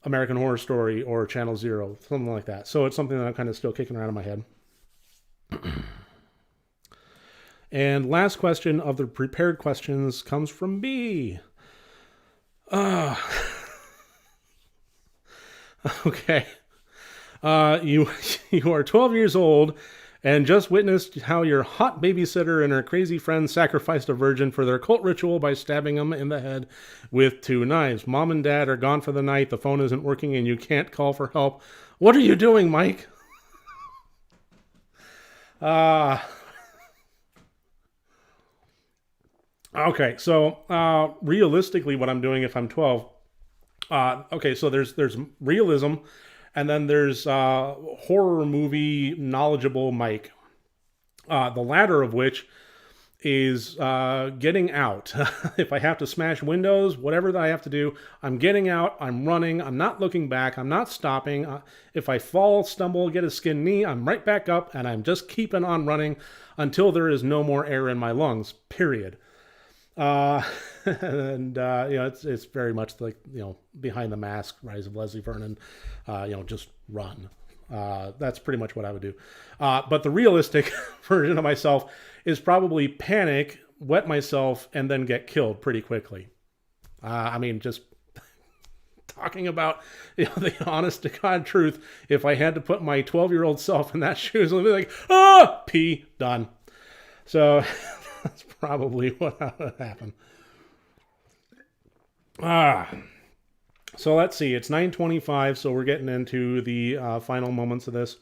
American Horror Story or Channel Zero, something like that. So it's something that I'm kind of still kicking around in my head. And last question of the prepared questions comes from B. Okay. You are 12 years old and just witnessed how your hot babysitter and her crazy friend sacrificed a virgin for their cult ritual by stabbing him in the head with 2 knives. Mom and Dad are gone for the night, the phone isn't working, and you can't call for help. What are you doing, Mike? Okay, so realistically what I'm doing if I'm 12, okay, so there's realism, and then there's horror movie knowledgeable Mike. The latter of which is getting out. If I have to smash windows, whatever that I have to do, I'm getting out, I'm running, I'm not looking back, I'm not stopping. If I fall, stumble, get a skinned knee, I'm right back up, and I'm just keeping on running until there is no more air in my lungs, period. Uh, and it's very much like Behind the Mask, Rise of Leslie Vernon. Just run. That's pretty much what I would do. But the realistic version of myself is probably panic, wet myself, and then get killed pretty quickly. Just talking about the honest to God truth. If I had to put my 12-year-old self in that shoes, I'd be like, pee, done. So that's probably what would happen. So let's see. It's 9:25, so we're getting into the final moments of this.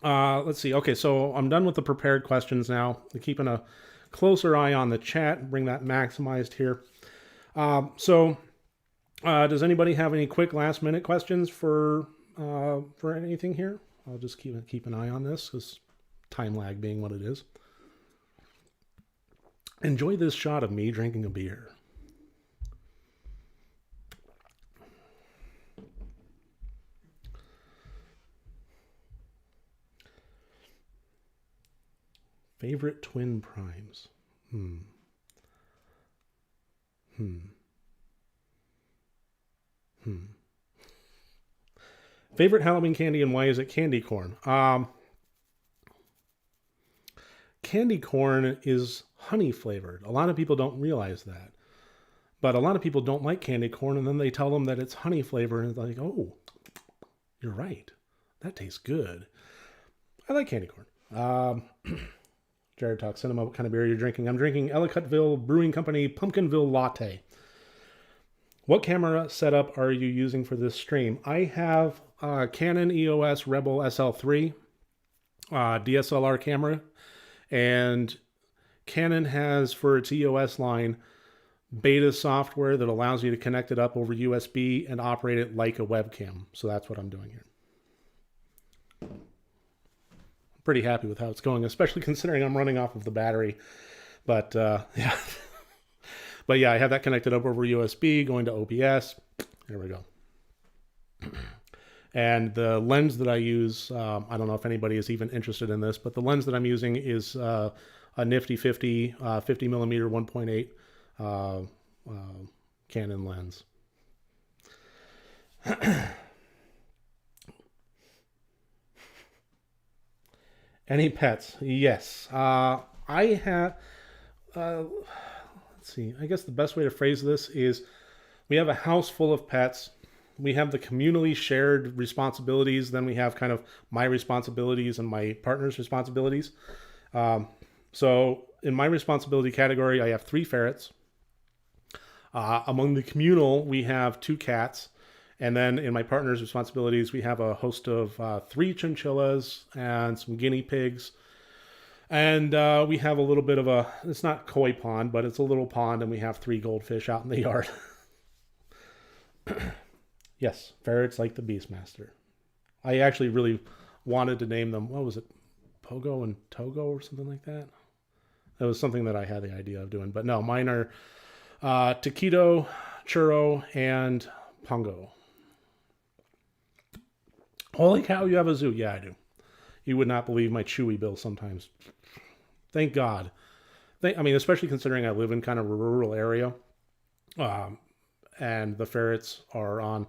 Let's see. Okay, so I'm done with the prepared questions now. I'm keeping a closer eye on the chat. Bring that maximized here. Does anybody have any quick last-minute questions for anything here? I'll just keep an eye on this, because time lag being what it is. Enjoy this shot of me drinking a beer. Favorite twin primes? Favorite Halloween candy, and why is it candy corn? Candy corn is honey flavored. A lot of people don't realize that. But a lot of people don't like candy corn, and then they tell them that it's honey flavored, and they're like, oh, you're right. That tastes good. I like candy corn. Jared talks, Cinema, what kind of beer are you drinking? I'm drinking Ellicottville Brewing Company Pumpkinville Latte. What camera setup are you using for this stream? I have a Canon EOS Rebel SL3 DSLR camera, and Canon has, for its EOS line, beta software that allows you to connect it up over USB and operate it like a webcam. So that's what I'm doing here. Pretty happy with how it's going, especially considering I'm running off of the battery. But yeah. But yeah, I have that connected up over USB, going to OBS. There we go. And the lens that I use, I don't know if anybody is even interested in this, but the lens that I'm using is a nifty 50 millimeter 1.8 Canon lens. Any pets? Yes. I have, let's see, I guess the best way to phrase this is we have a house full of pets. We have the communally shared responsibilities. Then we have kind of my responsibilities and my partner's responsibilities. So in my responsibility category, I have 3 ferrets. Among the communal, we have 2 cats. And then in my partner's responsibilities, we have a host of 3 chinchillas and some guinea pigs. And we have a little bit of it's not koi pond, but it's a little pond, and we have 3 goldfish out in the yard. Yes, ferrets like the Beastmaster. I actually really wanted to name them, what was it, Pogo and Togo or something like that? That was something that I had the idea of doing. But no, mine are Taquito, Churro, and Pongo. Holy cow, you have a zoo. Yeah, I do. You would not believe my Chewy bill sometimes. Thank God. Especially considering I live in kind of a rural area. And the ferrets are on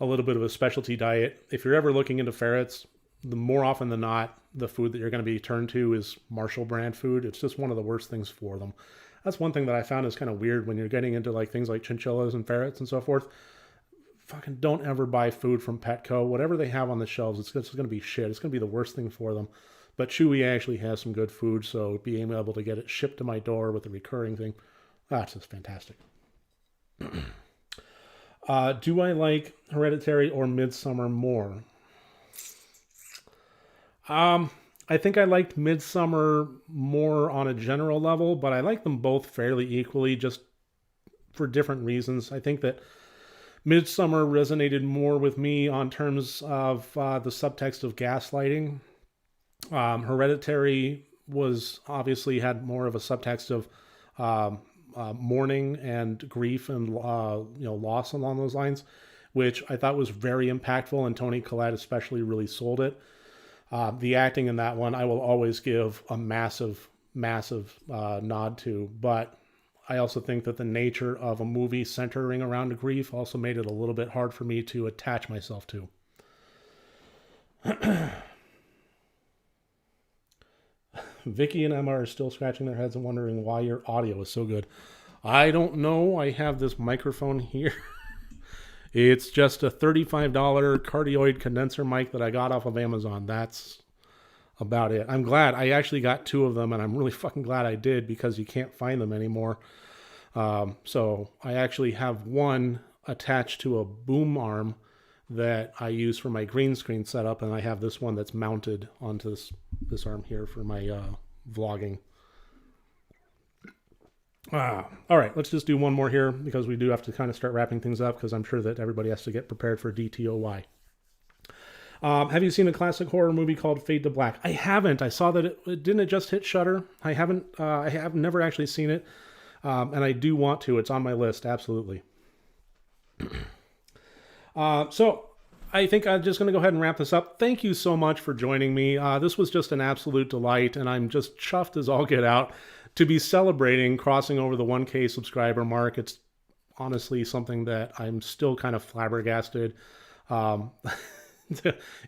a little bit of a specialty diet. If you're ever looking into ferrets, the more often than not, the food that you're going to be turned to is Marshall brand food. It's just one of the worst things for them. That's one thing that I found is kind of weird when you're getting into like things like chinchillas and ferrets and so forth. Fucking don't ever buy food from Petco. Whatever they have on the shelves, it's going to be shit. It's going to be the worst thing for them. But Chewy actually has some good food, so being able to get it shipped to my door with a recurring thing, that's just fantastic. Do I like Hereditary or Midsommar more? I think I liked Midsommar more on a general level, but I like them both fairly equally, just for different reasons. I think that Midsommar resonated more with me on terms of the subtext of gaslighting. Hereditary was obviously had more of a subtext of mourning and grief and loss along those lines, which I thought was very impactful, and Toni Collette especially really sold it. The acting in that one I will always give a massive nod to, but I also think that the nature of a movie centering around grief also made it a little bit hard for me to attach myself to. Vicky and Emma are still scratching their heads and wondering why your audio is so good. I don't know. I have this microphone here. It's just a $35 cardioid condenser mic that I got off of Amazon. That's about it. I'm glad. I actually got 2 of them, and I'm really fucking glad I did because you can't find them anymore. So I actually have one attached to a boom arm that I use for my green screen setup, and I have this one that's mounted onto this arm here for my vlogging. All right, let's just do one more here because we do have to kind of start wrapping things up because I'm sure that everybody has to get prepared for DTOY. Have you seen a classic horror movie called Fade to Black? I haven't. I saw that it didn't it just hit Shudder. I have never actually seen it, and I do want to. It's on my list, absolutely. So I think I'm just going to go ahead and wrap this up. Thank you so much for joining me. This was just an absolute delight, and I'm just chuffed as all get out to be celebrating crossing over the 1K subscriber mark. It's honestly something that I'm still kind of flabbergasted.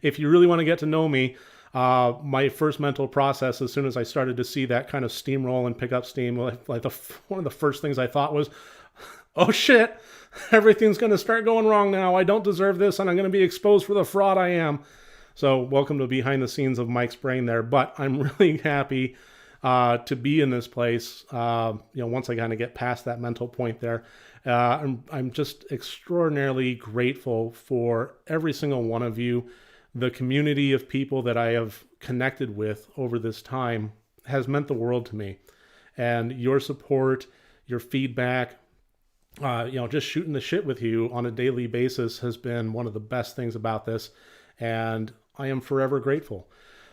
If you really want to get to know me, my first mental process as soon as I started to see that kind of steamroll and pick up steam, one of the first things I thought was, oh shit, everything's going to start going wrong now. I don't deserve this, and I'm going to be exposed for the fraud I am. So welcome to behind the scenes of Mike's brain there. But I'm really happy to be in this place. Once I kind of get past that mental point there, I'm just extraordinarily grateful for every single one of you. The community of people that I have connected with over this time has meant the world to me, and your support, your feedback, just shooting the shit with you on a daily basis has been one of the best things about this, and I am forever grateful.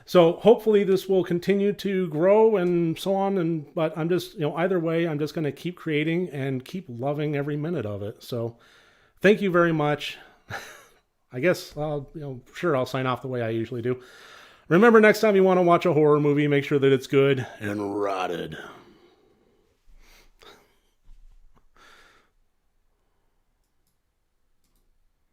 So hopefully this will continue to grow and so on. But I'm just, either way, I'm just going to keep creating and keep loving every minute of it. So thank you very much. I guess I'll sign off the way I usually do. Remember, next time you want to watch a horror movie, make sure that it's good and rotted.